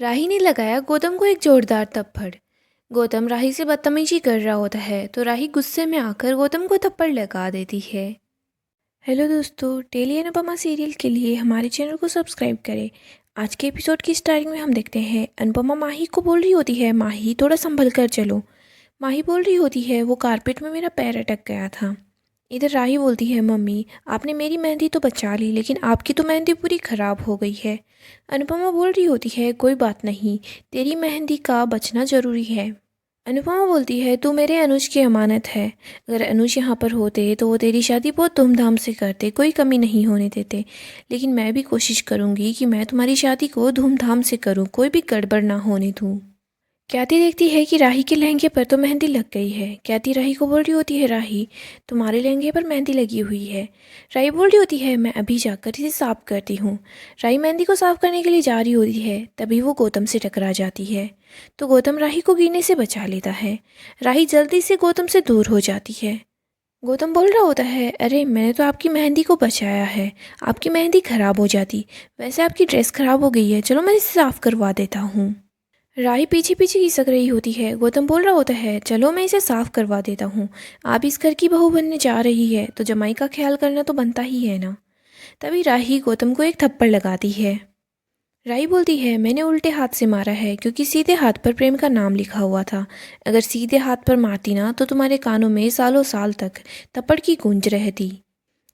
राही ने लगाया गौतम को एक जोरदार थप्पड़। गौतम राही से बदतमीजी कर रहा होता है तो राही गुस्से में आकर गौतम को थप्पड़ लगा देती है। हेलो दोस्तों, टेली अनुपमा सीरियल के लिए हमारे चैनल को सब्सक्राइब करें। आज के एपिसोड की स्टार्टिंग में हम देखते हैं अनुपमा माही को बोल रही होती है, माही थोड़ा संभल कर चलो। माही बोल रही होती है, वो कारपेट में मेरा पैर अटक गया था। इधर राही बोलती है, मम्मी आपने मेरी मेहंदी तो बचा ली लेकिन आपकी तो मेहंदी पूरी ख़राब हो गई है। अनुपमा बोल रही होती है, कोई बात नहीं, तेरी मेहंदी का बचना ज़रूरी है। अनुपमा बोलती है, तू मेरे अनुज की अमानत है। अगर अनुज यहाँ पर होते तो वो तेरी शादी बहुत धूमधाम से करते, कोई कमी नहीं होने देते। लेकिन मैं भी कोशिश करूँगी कि मैं तुम्हारी शादी को धूमधाम से करूँ, कोई भी गड़बड़ ना होने दूँ। ख्याति देखती है कि राही के लहंगे पर तो मेहंदी लग गई है। ख्याति राही को बोल रही होती है, राही तुम्हारे लहंगे पर मेहंदी लगी हुई है। राही बोल रही होती है, मैं अभी जाकर इसे साफ करती हूँ। राही मेहंदी को साफ करने के लिए जा रही होती है, तभी वो गौतम से टकरा जाती है। तो गौतम राही को गिरने से बचा लेता है। राही जल्दी से गौतम से दूर हो जाती है। गौतम बोल रहा होता है, अरे मैंने तो आपकी मेहंदी को बचाया है, आपकी मेहंदी खराब हो जाती। वैसे आपकी ड्रेस खराब हो गई है, चलो मैं इसे साफ करवा देता हूँ। राही पीछे पीछे खिसक रही होती है। गौतम बोल रहा होता है, चलो मैं इसे साफ करवा देता हूँ। आप इस घर की बहू बनने जा रही है तो जमाई का ख्याल करना तो बनता ही है ना। तभी राही गौतम को एक थप्पड़ लगाती है। राही बोलती है, मैंने उल्टे हाथ से मारा है क्योंकि सीधे हाथ पर प्रेम का नाम लिखा हुआ था। अगर सीधे हाथ पर मारती ना तो तुम्हारे कानों में सालों साल तक थप्पड़ की गूंज रहती।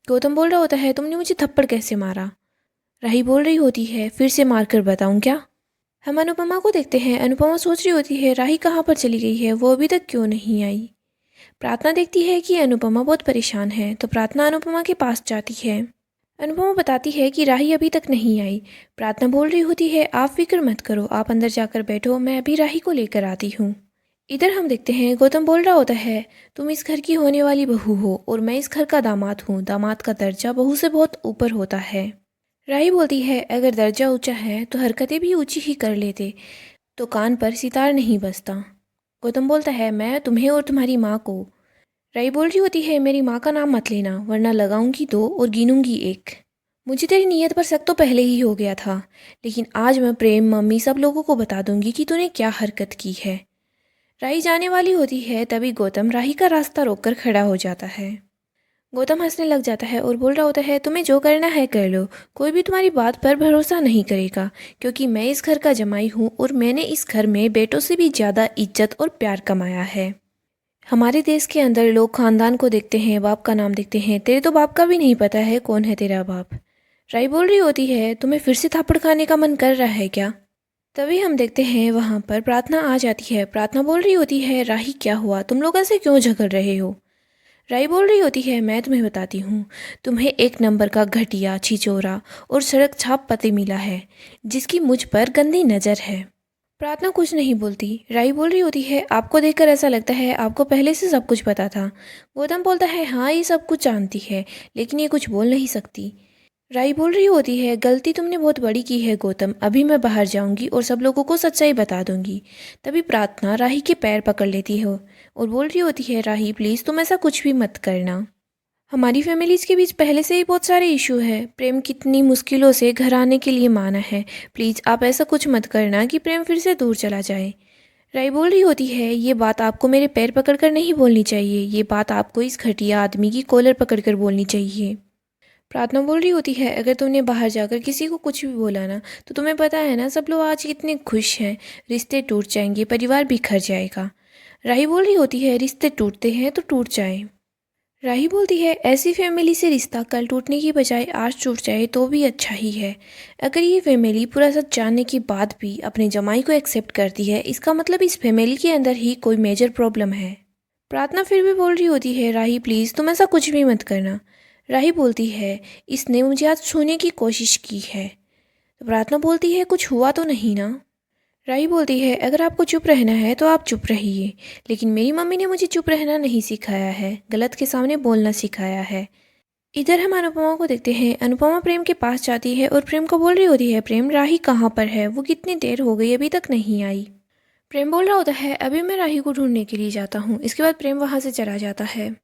गौतम बोल रहा होता है, तुमने मुझे थप्पड़ कैसे मारा। राही बोल रही होती है, फिर से मार कर बताऊँ क्या। हम अनुपमा को देखते हैं। अनुपमा सोच रही होती है, राही कहाँ पर चली गई है, वो अभी तक क्यों नहीं आई। प्रार्थना देखती है कि अनुपमा बहुत परेशान है तो प्रार्थना अनुपमा के पास जाती है। अनुपमा बताती है कि राही अभी तक नहीं आई। प्रार्थना बोल रही होती है, आप फिक्र मत करो, आप अंदर जाकर बैठो, मैं अभी राही को लेकर आती हूँ। इधर हम देखते हैं गौतम बोल रहा होता है, तुम इस घर की होने वाली बहू हो और मैं इस घर का दामाद हूँ। दामाद का दर्जा बहू से बहुत ऊपर होता है। राही बोलती है, अगर दर्जा ऊंचा है तो हरकतें भी ऊंची ही कर लेते, तो कान पर सितार नहीं बजता। गौतम बोलता है, मैं तुम्हें और तुम्हारी माँ को। राई बोल रही होती है, मेरी माँ का नाम मत लेना वरना लगाऊंगी दो और गिनूंगी एक। मुझे तेरी नीयत पर शक तो पहले ही हो गया था, लेकिन आज मैं प्रेम मम्मी सब लोगों को बता दूंगी कि तूने क्या हरकत की है। राही जाने वाली होती है, तभी गौतम राही का रास्ता रोककर खड़ा हो जाता है। गौतम हंसने लग जाता है और बोल रहा होता है, तुम्हें जो करना है कर लो, कोई भी तुम्हारी बात पर भरोसा नहीं करेगा क्योंकि मैं इस घर का जमाई हूँ और मैंने इस घर में बेटों से भी ज़्यादा इज्जत और प्यार कमाया है। हमारे देश के अंदर लोग खानदान को देखते हैं, बाप का नाम देखते हैं। तेरे तो बाप का भी नहीं पता है कौन है तेरा बाप। राई बोल रही होती है, तुम्हें फिर से थापड़ खाने का मन कर रहा है क्या। तभी हम देखते हैं वहाँ पर प्रार्थना आ जाती है। प्रार्थना बोल रही होती है, राही क्या हुआ, तुम लोग ऐसे क्यों झगड़ रहे हो। राई बोल रही होती है, मैं तुम्हें बताती हूँ, तुम्हें एक नंबर का घटिया छिचोरा और सड़क छाप पति मिला है जिसकी मुझ पर गंदी नज़र है। प्रार्थना कुछ नहीं बोलती। राई बोल रही होती है, आपको देखकर ऐसा लगता है आपको पहले से सब कुछ पता था। गौतम बोलता है, हाँ ये सब कुछ जानती है लेकिन ये कुछ बोल नहीं सकती। राई बोल रही होती है, गलती तुमने बहुत बड़ी की है गौतम, अभी मैं बाहर जाऊंगी और सब लोगों को सच्चाई बता दूंगी। तभी प्रार्थना राही के पैर पकड़ लेती है और बोल रही होती है, राही प्लीज़ तुम ऐसा कुछ भी मत करना। हमारी फैमिलीज़ के बीच पहले से ही बहुत सारे इशू है। प्रेम कितनी मुश्किलों से घर आने के लिए माना है, प्लीज़ आप ऐसा कुछ मत करना कि प्रेम फिर से दूर चला जाए। राई बोल रही होती है, ये बात आपको मेरे पैर पकड़कर नहीं बोलनी चाहिए, ये बात आपको इस घटिया आदमी की कॉलर पकड़कर बोलनी चाहिए। प्रार्थना बोल रही होती है, अगर तुमने बाहर जाकर किसी को कुछ भी बोला ना तो तुम्हें पता है ना सब लोग आज कितने खुश हैं, रिश्ते टूट जाएंगे, परिवार बिखर जाएगा। राही बोल रही होती है, रिश्ते टूटते हैं तो टूट जाए। राही बोलती है, ऐसी फैमिली से रिश्ता कल टूटने की बजाय आज टूट जाए तो भी अच्छा ही है। अगर ये फैमिली पूरा सच जानने के बाद भी अपने जमाई को एक्सेप्ट करती है, इसका मतलब इस फैमिली के अंदर ही कोई मेजर प्रॉब्लम है। प्रार्थना फिर भी बोल रही होती है, राही प्लीज़ तुम ऐसा कुछ भी मत करना। राही बोलती है, इसने मुझे आज छूने की कोशिश की है। तो प्रार्थना बोलती है, कुछ हुआ तो नहीं ना। राही बोलती है, अगर आपको चुप रहना है तो आप चुप रहिए, लेकिन मेरी मम्मी ने मुझे चुप रहना नहीं सिखाया है, गलत के सामने बोलना सिखाया है। इधर हम अनुपमा को देखते हैं। अनुपमा प्रेम के पास जाती है और प्रेम को बोल रही होती है, प्रेम राही कहाँ पर है, वो कितनी देर हो गई अभी तक नहीं आई। प्रेम बोल रहा होता है, अभी मैं राही को ढूंढने के लिए जाता हूँ। इसके बाद प्रेम वहाँ से चला जाता है।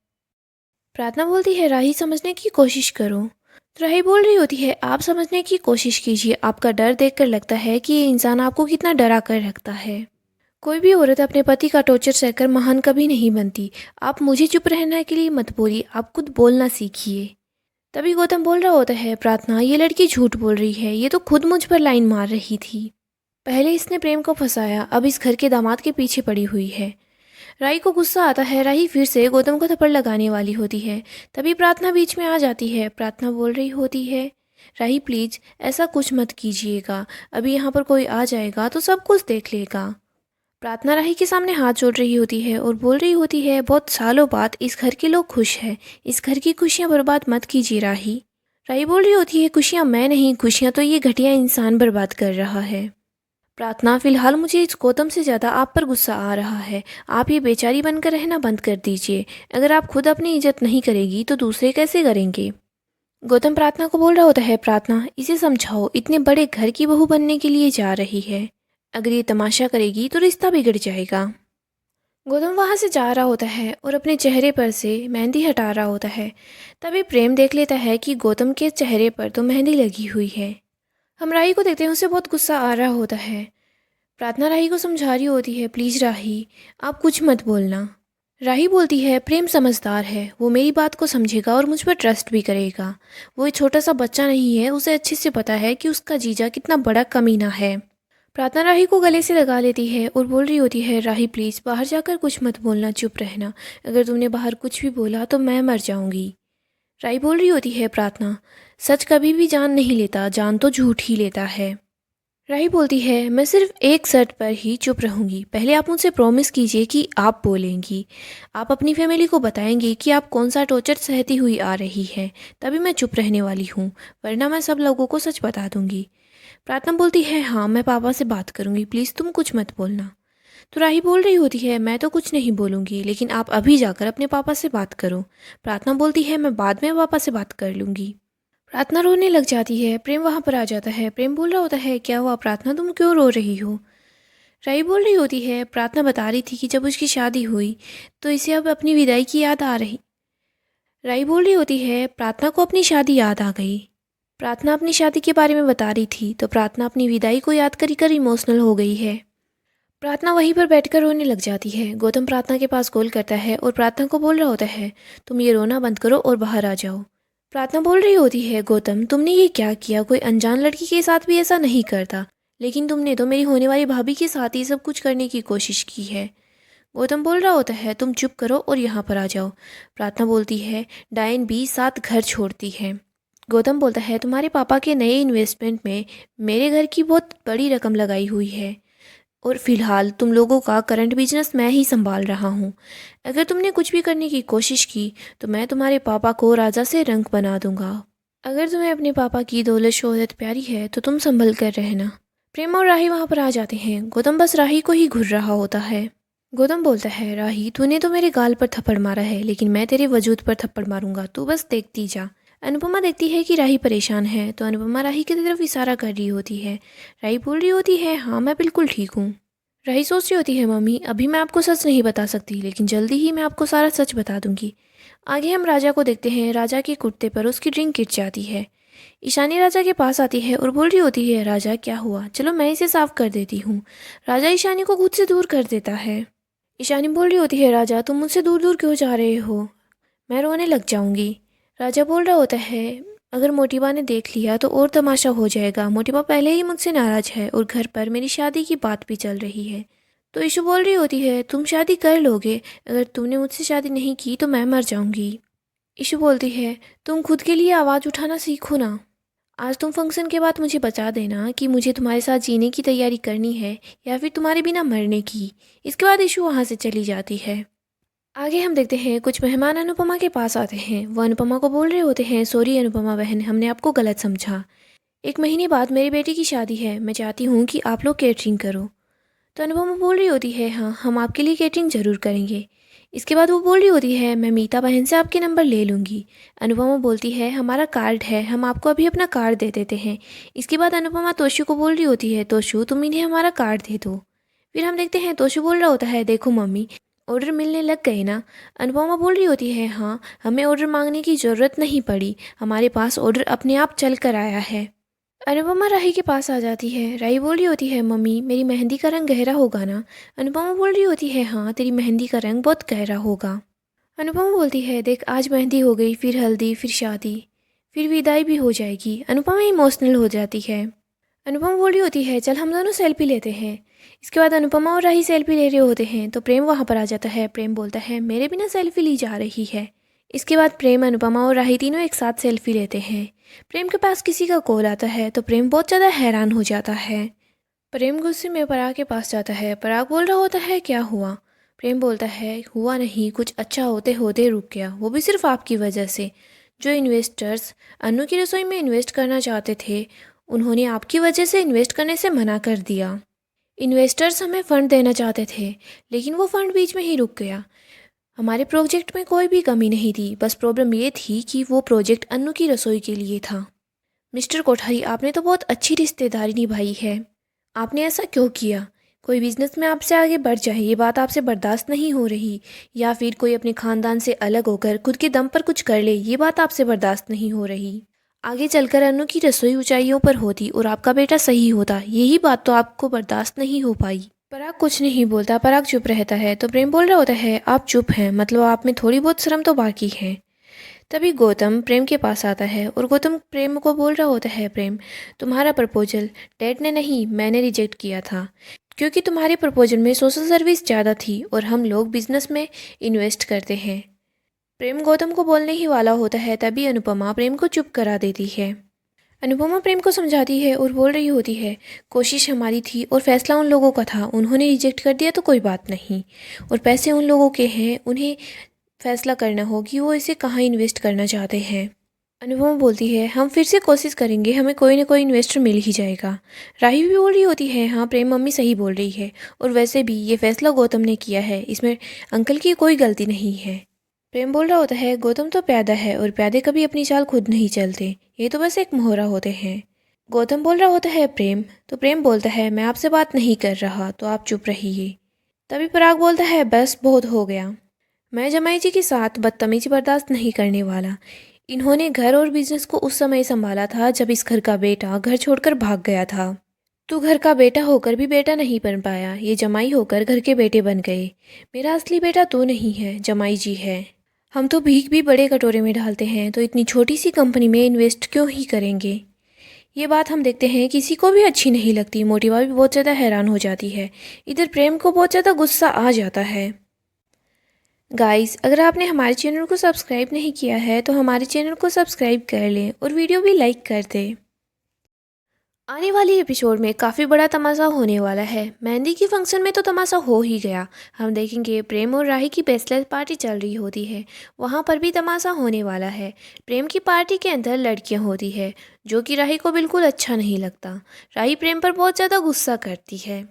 प्रार्थना बोलती है, राही समझने की कोशिश करो। तो राही बोल रही होती है, आप समझने की कोशिश कीजिए, आपका डर देखकर लगता है कि ये इंसान आपको कितना डरा कर रखता है। कोई भी औरत अपने पति का टॉर्चर सहकर महान कभी नहीं बनती। आप मुझे चुप रहने के लिए मत बोलिए, आप खुद बोलना सीखिए। तभी गौतम बोल रहा होता है, प्रार्थना ये लड़की झूठ बोल रही है, ये तो खुद मुझ पर लाइन मार रही थी। पहले इसने प्रेम को फंसाया, अब इस घर के दामाद के पीछे पड़ी हुई है। राही को गुस्सा आता है, राही फिर से गौतम को थप्पड़ लगाने वाली होती है। तभी प्रार्थना बीच में आ जाती है। प्रार्थना बोल रही होती है, राही प्लीज ऐसा कुछ मत कीजिएगा, अभी यहाँ पर कोई आ जाएगा तो सब कुछ देख लेगा। प्रार्थना राही के सामने हाथ जोड़ रही होती है और बोल रही होती है, बहुत सालों बाद इस घर के लोग खुश हैं, इस घर की खुशियाँ बर्बाद मत कीजिए राही। राही बोल रही होती है, खुशियाँ मैं नहीं, खुशियाँ तो ये घटिया इंसान बर्बाद कर रहा है। प्रार्थना, फिलहाल मुझे इस गौतम से ज़्यादा आप पर गुस्सा आ रहा है, आप ये बेचारी बनकर रहना बंद कर दीजिए। अगर आप खुद अपनी इज्जत नहीं करेगी तो दूसरे कैसे करेंगे। गौतम प्रार्थना को बोल रहा होता है, प्रार्थना इसे समझाओ, इतने बड़े घर की बहू बनने के लिए जा रही है, अगर ये तमाशा करेगी तो रिश्ता बिगड़ जाएगा। गौतम वहाँ से जा रहा होता है और अपने चेहरे पर से मेहंदी हटा रहा होता है। तभी प्रेम देख लेता है कि गौतम के चेहरे पर तो मेहंदी लगी हुई है। हम राही को देखते हैं, उसे बहुत गुस्सा आ रहा होता है। प्रार्थना राही को समझा रही होती है, प्लीज़ राही आप कुछ मत बोलना। राही बोलती है, प्रेम समझदार है, वो मेरी बात को समझेगा और मुझ पर ट्रस्ट भी करेगा। वो एक छोटा सा बच्चा नहीं है, उसे अच्छे से पता है कि उसका जीजा कितना बड़ा कमीना है। प्रार्थना राही को गले से लगा लेती है और बोल रही होती है, राही प्लीज़ बाहर जाकर कुछ मत बोलना, चुप रहना, अगर तुमने बाहर कुछ भी बोला तो मैं मर जाऊंगी। राही बोल रही होती है, प्रार्थना सच कभी भी जान नहीं लेता, जान तो झूठ ही लेता है। राही बोलती है, मैं सिर्फ एक शर्त पर ही चुप रहूंगी, पहले आप मुझसे प्रॉमिस कीजिए कि आप बोलेंगी, आप अपनी फैमिली को बताएंगी कि आप कौन सा टॉर्चर सहती हुई आ रही है, तभी मैं चुप रहने वाली हूँ, वरना मैं सब लोगों को सच बता दूंगी। प्रार्थना बोलती है, हाँ मैं पापा से बात करूंगी, प्लीज़ तुम कुछ मत बोलना। तो राही बोल रही होती है, मैं तो कुछ नहीं बोलूंगी, लेकिन आप अभी जाकर अपने पापा से बात करो। प्रार्थना बोलती है, मैं बाद में पापा से बात कर लूंगी। प्रार्थना रोने लग जाती है। प्रेम वहाँ पर आ जाता है। प्रेम बोल रहा होता है, क्या हुआ प्रार्थना, तुम क्यों रो रही हो। राही बोल रही होती है, प्रार्थना बता रही थी कि जब उसकी शादी हुई तो इसे अब अपनी विदाई की याद आ रही। राही बोल रही होती है, प्रार्थना को अपनी शादी याद आ गई। प्रार्थना अपनी शादी के बारे में बता रही थी तो प्रार्थना अपनी विदाई को याद कर इमोशनल हो गई है। प्रार्थना वहीं पर बैठकर रोने लग जाती है। गौतम प्रार्थना के पास कॉल करता है और प्रार्थना को बोल रहा होता है, तुम ये रोना बंद करो और बाहर आ जाओ। प्रार्थना बोल रही होती है, गौतम तुमने ये क्या किया, कोई अनजान लड़की के साथ भी ऐसा नहीं करता, लेकिन तुमने तो मेरी होने वाली भाभी के साथ ही सब कुछ करने की कोशिश की है। गौतम बोल रहा होता है, तुम चुप करो और यहाँ पर आ जाओ। प्रार्थना बोलती है, डायन भी साथ घर छोड़ती है। गौतम बोलता है, तुम्हारे पापा के नए इन्वेस्टमेंट में मेरे घर की बहुत बड़ी रकम लगाई हुई है और फिलहाल तुम लोगों का करंट बिजनेस मैं ही संभाल रहा हूँ। अगर तुमने कुछ भी करने की कोशिश की तो मैं तुम्हारे पापा को राजा से रंक बना दूंगा। अगर तुम्हें अपने पापा की दौलत शोहरत प्यारी है तो तुम संभल कर रहना। प्रेम और राही वहाँ पर आ जाते हैं। गौतम बस राही को ही घूर रहा होता है। गौतम बोलता है, राही तूने तो मेरे गाल पर थप्पड़ मारा है, लेकिन मैं तेरे वजूद पर थप्पड़ मारूंगा, तू बस देखती जा। अनुपमा देखती है कि राही परेशान है तो अनुपमा राही की तरफ इशारा कर रही होती है। राही बोल रही होती है, हाँ मैं बिल्कुल ठीक हूँ। राही सोच रही होती है, मम्मी अभी मैं आपको सच नहीं बता सकती, लेकिन जल्दी ही मैं आपको सारा सच बता दूंगी। आगे हम राजा को देखते हैं। राजा के कुर्ते पर उसकी ड्रिंक गिर जाती है। ईशानी राजा के पास आती है और बोल रही होती है, राजा क्या हुआ, चलो मैं इसे साफ कर देती हूँ। राजा ईशानी को खुद से दूर कर देता है। ईशानी बोल रही होती है, राजा तुम मुझसे दूर दूर क्यों जा रहे हो, मैं रोने लग जाऊंगी। राजा बोल रहा होता है, अगर मोटीबा ने देख लिया तो और तमाशा हो जाएगा, मोटीबा पहले ही मुझसे नाराज है और घर पर मेरी शादी की बात भी चल रही है। तो ईशु बोल रही होती है, तुम शादी कर लोगे, अगर तुमने मुझसे शादी नहीं की तो मैं मर जाऊंगी। ईशु बोलती है, तुम खुद के लिए आवाज़ उठाना सीखो ना, आज तुम फंक्शन के बाद मुझे बता देना कि मुझे तुम्हारे साथ जीने की तैयारी करनी है या फिर तुम्हारे बिना मरने की। इसके बाद ईशु वहाँ से चली जाती है। आगे हम देखते हैं कुछ मेहमान अनुपमा के पास आते हैं। वो अनुपमा को बोल रहे होते हैं, सॉरी अनुपमा बहन, हमने आपको गलत समझा, 1 महीने बाद मेरी बेटी की शादी है, मैं चाहती हूँ कि आप लोग केटरिंग करो। तो अनुपमा बोल रही होती है, हाँ हम आपके लिए केटरिंग ज़रूर करेंगे। इसके बाद वो बोल रही होती है, मैं मीता बहन से आपके नंबर ले लूँगी। अनुपमा बोलती है, हमारा कार्ड है, हम आपको अभी अपना कार्ड दे देते हैं। इसके बाद अनुपमा तोशु को बोल रही होती है, तोशु तुम इन्हें हमारा कार्ड दे दो। फिर हम देखते हैं तोशु बोल रहा होता है, देखो मम्मी ऑर्डर मिलने लग गए ना। अनुपमा बोल रही होती है, हाँ हमें ऑर्डर मांगने की ज़रूरत नहीं पड़ी, हमारे पास ऑर्डर अपने आप चल कर आया है। अनुपमा राही के पास आ जाती है। राही बोल रही होती है, मम्मी मेरी मेहंदी का रंग गहरा होगा ना। अनुपमा बोल रही होती है, हाँ तेरी मेहंदी का रंग बहुत गहरा होगा। अनुपमा बोलती है, देख आज मेहंदी हो गई, फिर हल्दी, फिर शादी, फिर विदाई भी हो जाएगी। अनुपमा इमोशनल हो जाती है। अनुपमा बोल रही होती है, चल हम दोनों सेल्फी लेते हैं। इसके बाद अनुपमा और राही सेल्फी ले रहे होते हैं तो प्रेम वहाँ पर आ जाता है। प्रेम बोलता है, मेरे बिना सेल्फी ली जा रही है। इसके बाद प्रेम, अनुपमा और राही तीनों एक साथ सेल्फी लेते हैं। प्रेम के पास किसी का कॉल आता है तो प्रेम बहुत ज़्यादा हैरान हो जाता है। प्रेम गुस्से में पराग के पास जाता है। पराग बोल रहा होता है, क्या हुआ। प्रेम बोलता है, हुआ नहीं, कुछ अच्छा होते होते रुक गया, वो भी सिर्फ आपकी वजह से। जो इन्वेस्टर्स अन्नू की रसोई में इन्वेस्ट करना चाहते थे, उन्होंने आपकी वजह से इन्वेस्ट करने से मना कर दिया। इन्वेस्टर्स हमें फ़ंड देना चाहते थे, लेकिन वो फ़ंड बीच में ही रुक गया। हमारे प्रोजेक्ट में कोई भी कमी नहीं थी, बस प्रॉब्लम ये थी कि वो प्रोजेक्ट अन्नू की रसोई के लिए था। मिस्टर कोठारी, आपने तो बहुत अच्छी रिश्तेदारी निभाई है, आपने ऐसा क्यों किया। कोई बिजनेस में आपसे आगे बढ़ जाए ये बात आपसे बर्दाश्त नहीं हो रही, या फिर कोई अपने ख़ानदान से अलग होकर खुद के दम पर कुछ कर ले ये बात आपसे बर्दाश्त नहीं हो रही। आगे चलकर अन्नू की रसोई ऊंचाइयों पर होती और आपका बेटा सही होता, यही बात तो आपको बर्दाश्त नहीं हो पाई। पराग कुछ नहीं बोलता, पराग चुप रहता है। तो प्रेम बोल रहा होता है, आप चुप हैं मतलब आप में थोड़ी बहुत शर्म तो बाकी है। तभी गौतम प्रेम के पास आता है और गौतम प्रेम को बोल रहा होता है, प्रेम तुम्हारा प्रपोजल डैड ने नहीं मैंने रिजेक्ट किया था, क्योंकि तुम्हारे प्रपोजल में सोशल सर्विस ज़्यादा थी और हम लोग बिजनेस में इन्वेस्ट करते हैं। प्रेम गौतम को बोलने ही वाला होता है, तभी अनुपमा प्रेम को चुप करा देती है। अनुपमा प्रेम को समझाती है और बोल रही होती है, कोशिश हमारी थी और फैसला उन लोगों का था, उन्होंने रिजेक्ट कर दिया तो कोई बात नहीं, और पैसे उन लोगों के हैं, उन्हें फैसला करना हो कि वो इसे कहाँ इन्वेस्ट करना चाहते हैं। अनुपमा बोलती है, हम फिर से कोशिश करेंगे, हमें कोई ना कोई इन्वेस्टर मिल ही जाएगा। राही भी बोल रही होती है, हाँ प्रेम मम्मी सही बोल रही है, और वैसे भी ये फैसला गौतम ने किया है, इसमें अंकल की कोई गलती नहीं है। प्रेम बोल रहा होता है, गौतम तो प्यादा है और प्यादे कभी अपनी चाल खुद नहीं चलते, ये तो बस एक मोहरा होते हैं। गौतम बोल रहा होता है, प्रेम तो प्रेम बोलता है, मैं आपसे बात नहीं कर रहा तो आप चुप रहिए। तभी पराग बोलता है, बस बहुत हो गया, मैं जमाई जी के साथ बदतमीजी बर्दाश्त नहीं करने वाला। इन्होंने घर और बिजनेस को उस समय संभाला था जब इस घर का बेटा घर छोड़कर भाग गया था। तू घर का बेटा होकर भी बेटा नहीं बन पाया, ये जमाई होकर घर के बेटे बन गए। मेरा असली बेटा तू नहीं है, जमाई जी है। हम तो भीख भी बड़े कटोरे में डालते हैं, तो इतनी छोटी सी कंपनी में इन्वेस्ट क्यों ही करेंगे। ये बात हम देखते हैं किसी को भी अच्छी नहीं लगती। मोटिवा भी बहुत ज़्यादा हैरान हो जाती है। इधर प्रेम को बहुत ज़्यादा गुस्सा आ जाता है। गाइस, अगर आपने हमारे चैनल को सब्सक्राइब नहीं किया है तो हमारे चैनल को सब्सक्राइब कर लें और वीडियो भी लाइक कर दें। आने वाली एपिसोड में काफ़ी बड़ा तमाशा होने वाला है। मेहंदी की फंक्शन में तो तमाशा हो ही गया, हम देखेंगे प्रेम और राही की बैचलर पार्टी चल रही होती है, वहाँ पर भी तमाशा होने वाला है। प्रेम की पार्टी के अंदर लड़कियाँ होती है, जो कि राही को बिल्कुल अच्छा नहीं लगता। राही प्रेम पर बहुत ज़्यादा गुस्सा करती है।